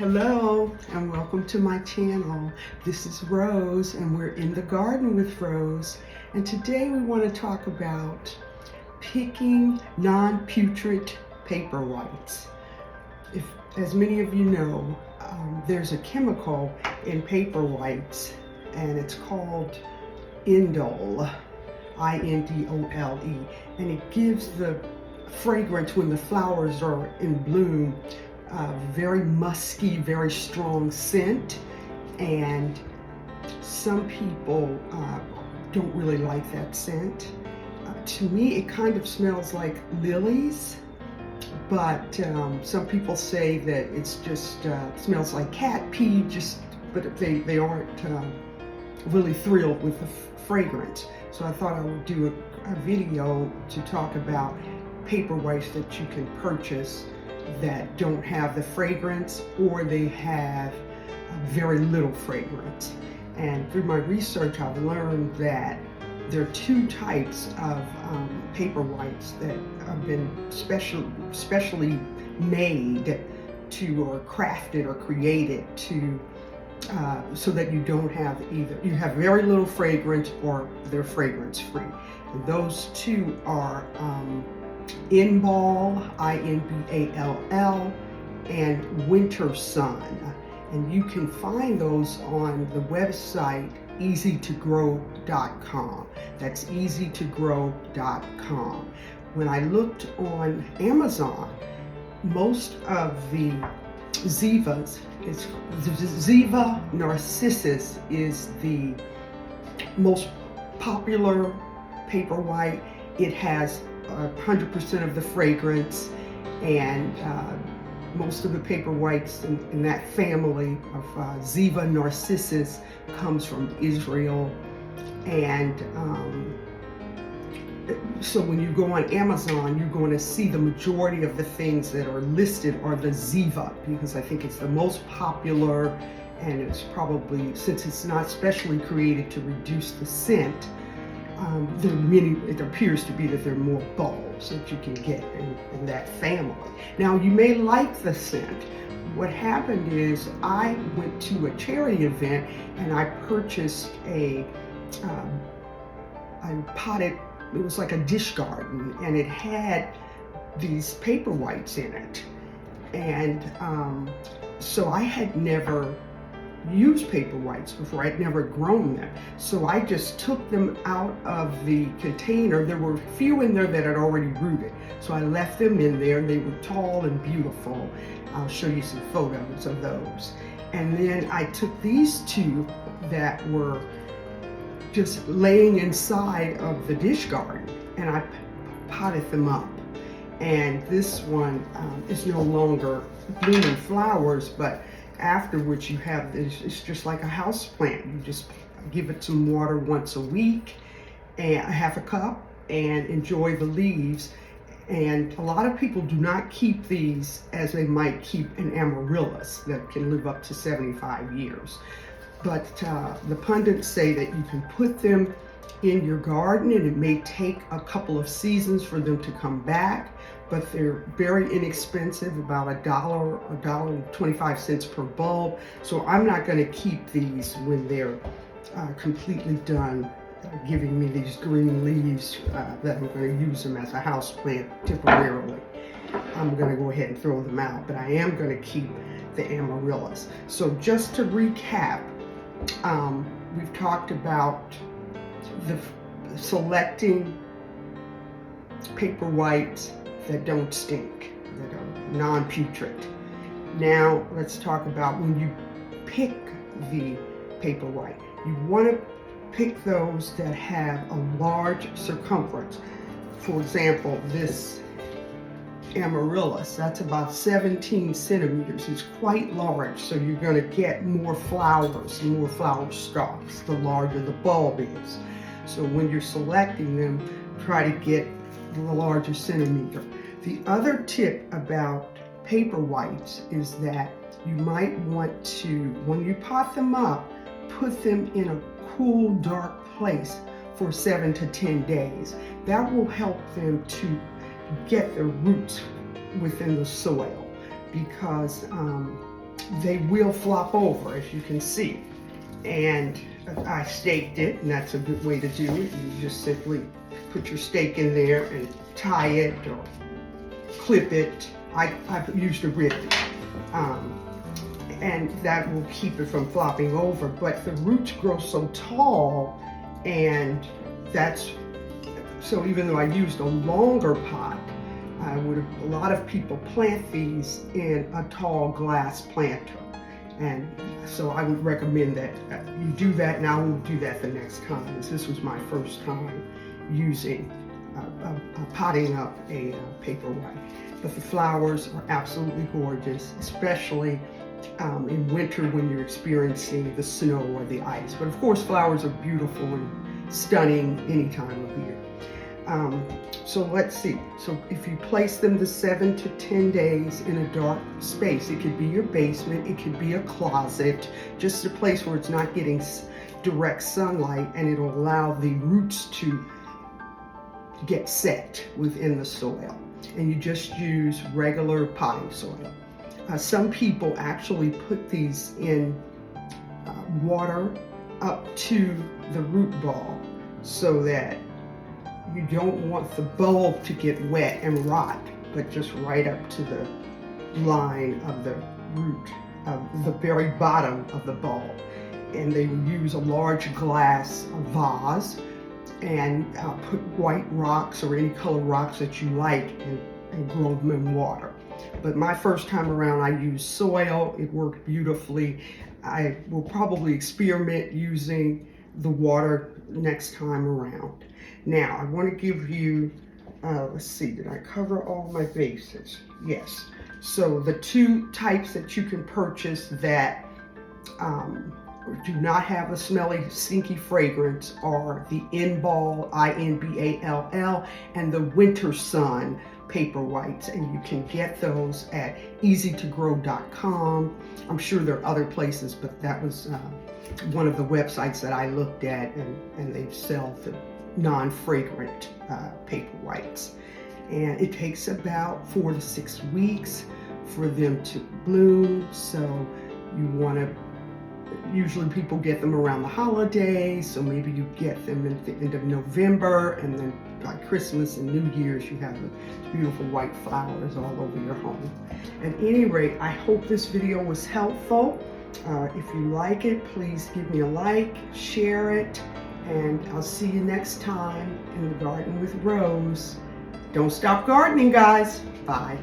Hello and welcome to my channel. This is Rose and we're in the garden with Rose, and today we want to talk about picking non-putrid paper whites. As many of you know, there's a chemical in paper whites and it's called Indole, I-N-D-O-L-E, and it gives the fragrance when the flowers are in bloom. Very musky, very strong scent, and some people don't really like that scent. To me, it kind of smells like lilies, but some people say that it's just smells like cat pee, but they aren't really thrilled with the fragrance. So I thought I would do a video to talk about paper whites that you can purchase that don't have the fragrance, or they have very little fragrance. And through my research, I've learned that there are two types of paper whites that have been specially made to, or crafted or created to, so that you don't have either. You have very little fragrance or they're fragrance free. And those two are Inbol, I-N-B-A-L-L, and Wintersun. And you can find those on the website easytogrow.com. That's easytogrow.com. When I looked on Amazon, most of the Zivas, Ziva narcissus is the most popular paper white. It has 100% of the fragrance, and most of the paper whites in that family of Ziva narcissus comes from Israel. And so when you go on Amazon, you're going to see the majority of the things that are listed are the Ziva, because I think it's the most popular, and it's probably, since it's not specially created to reduce the scent, there are many. It appears to be that there are more bulbs that you can get in that family. Now, you may like the scent. What happened is I went to a charity event and I purchased I potted, it was like a dish garden, and it had these paper whites in it. And so I had never used paper whites before. I'd never grown them. So I just took them out of the container. There were a few in there that had already rooted. So I left them in there. They were tall and beautiful. I'll show you some photos of those. And then I took these two that were just laying inside of the dish garden, and I potted them up. And this one is no longer blooming flowers, but afterwards you have this, it's just like a house plant. You just give it some water once a week, and half a cup, and enjoy the leaves. And a lot of people do not keep these as they might keep an amaryllis that can live up to 75 years. But the pundits say that you can put them in your garden, and it may take a couple of seasons for them to come back, but they're very inexpensive, about $1.25 per bulb. So I'm not going to keep these when they're completely done giving me these green leaves that I'm going to use them as a house plant temporarily. I'm going to go ahead and throw them out, but I am going to keep the amaryllis. So just to recap, we've talked about the selecting paper whites that don't stink, that are non-putrid. Now let's talk about when you pick the paper white. You want to pick those that have a large circumference. For example, this amaryllis, that's about 17 centimeters. It's quite large, so you're going to get more flowers, more flower stalks, the larger the bulb is. So when you're selecting them, try to get the larger centimeter. The other tip about paper whites is that you might want to, when you pot them up, put them in a cool, dark place for 7 to 10 days. That will help them to get their roots within the soil, because they will flop over, as you can see. And I staked it, and that's a good way to do it. You just simply put your stake in there and tie it or clip it. I've used a ribbon. And that will keep it from flopping over. But the roots grow so tall, and so even though I used a longer pot, a lot of people plant these in a tall glass planter. And so I would recommend that you do that, and I will do that the next time. This was my first time using potting up a paper white. But the flowers are absolutely gorgeous, especially in winter when you're experiencing the snow or the ice. But of course, flowers are beautiful and stunning any time of year. So let's see. So if you place them the 7 to 10 days in a dark space, it could be your basement, it could be a closet, just a place where it's not getting direct sunlight, and it'll allow the roots to get set within the soil. And you just use regular potting soil. Some people actually put these in water up to the root ball so that you don't want the bulb to get wet and rot, but just right up to the line of the root, of the very bottom of the bulb. And they will use a large glass vase and put white rocks or any color rocks that you like and grow them in water. But my first time around, I used soil. It worked beautifully. I will probably experiment using the water next time around. Now, I want to give you, let's see, did I cover all my bases? Yes. So the two types that you can purchase that do not have a smelly, stinky fragrance are the Inbol, I-N-B-A-L-L, and the Wintersun paper whites, and you can get those at easytogrow.com. I'm sure there are other places, but that was one of the websites that I looked at, and they sell the non-fragrant paper whites. And it takes about 4 to 6 weeks for them to bloom, so you want to, usually people get them around the holidays, so maybe you get them at the end of November, and then by Christmas and New Year's you have the beautiful white flowers all over your home. At any rate, I hope this video was helpful. If you like it, please give me a like, share it, and I'll see you next time in the Garden with Rose. Don't stop gardening, guys. Bye.